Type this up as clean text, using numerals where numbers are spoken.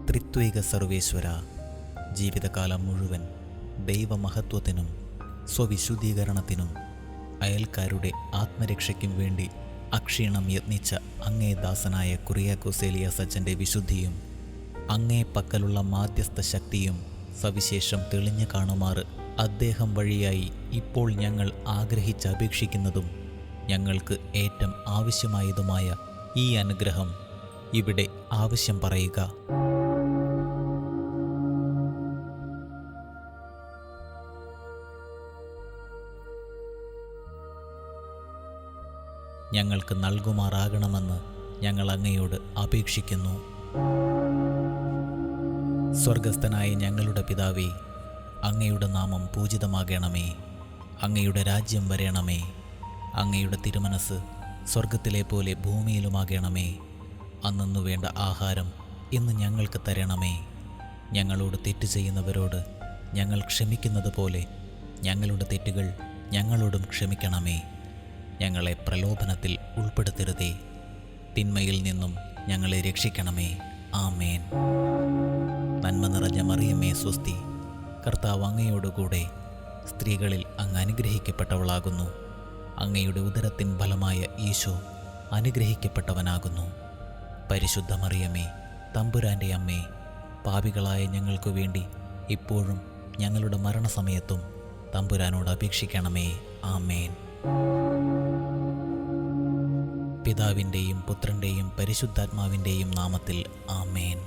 ത്രിത്വൈക സർവേശ്വര, ജീവിതകാലം മുഴുവൻ ദൈവമഹത്വത്തിനും സ്വവിശുദ്ധീകരണത്തിനും അയൽക്കാരുടെ ആത്മരക്ഷയ്ക്കും വേണ്ടി അക്ഷീണം യത്നിച്ച അങ്ങേ ദാസനായ കുറിയാക്കോസ് ഏലിയാസ് അച്ഛൻ്റെ വിശുദ്ധിയും അങ്ങേ പക്കലുള്ള മാധ്യസ്ഥ ശക്തിയും സവിശേഷം തെളിഞ്ഞു കാണുമാറ് അദ്ദേഹം വഴിയായി ഇപ്പോൾ ഞങ്ങൾ ആഗ്രഹിച്ചപേക്ഷിക്കുന്നതും ഞങ്ങൾക്ക് ഏറ്റവും ആവശ്യമായതുമായ ഈ അനുഗ്രഹം ഇവിടെ ആവശ്യം പറയുക. ഞങ്ങൾക്ക് നൽകുമാറാകണമെന്ന് ഞങ്ങൾ അങ്ങയോട് അപേക്ഷിക്കുന്നു. സ്വർഗസ്ഥനായ ഞങ്ങളുടെ പിതാവേ, അങ്ങയുടെ നാമം പൂജിതമാകണമേ. അങ്ങയുടെ രാജ്യം വരണമേ. അങ്ങയുടെ തിരുമനസ് സ്വർഗത്തിലെ പോലെ ഭൂമിയിലുമാകണമേ. അന്നു വേണ്ട ആഹാരം ഇന്ന് ഞങ്ങൾക്ക് തരണമേ. ഞങ്ങളോട് തെറ്റ് ചെയ്യുന്നവരോട് ഞങ്ങൾ ക്ഷമിക്കുന്നത് പോലെ ഞങ്ങളുടെ തെറ്റുകൾ ഞങ്ങളോടും ക്ഷമിക്കണമേ. ഞങ്ങളെ പ്രലോഭനത്തിൽ ഉൾപ്പെടുത്തരുതേ, തിന്മയിൽ നിന്നും ഞങ്ങളെ രക്ഷിക്കണമേ. ആമേൻ. നന്മ നിറഞ്ഞ മറിയമേ സ്വസ്തി, കർത്താവ് അങ്ങയോടുകൂടെ സ്ത്രീകളിൽ അങ്ങ് അനുഗ്രഹിക്കപ്പെട്ടവളാകുന്നു. അങ്ങയുടെ ഉദരത്തിൻ ഫലമായ ഈശോ അനുഗ്രഹിക്കപ്പെട്ടവനാകുന്നു. പരിശുദ്ധ മറിയമേ, തമ്പുരാൻ്റെ അമ്മേ, പാപികളായ ഞങ്ങൾക്ക് വേണ്ടി ഇപ്പോഴും ഞങ്ങളുടെ മരണസമയത്തും തമ്പുരാനോട് അപേക്ഷിക്കണമേ. ആമേൻ. പിതാവിൻ്റെയും പുത്രൻ്റെയും പരിശുദ്ധാത്മാവിൻ്റെയും നാമത്തിൽ ആമേൻ.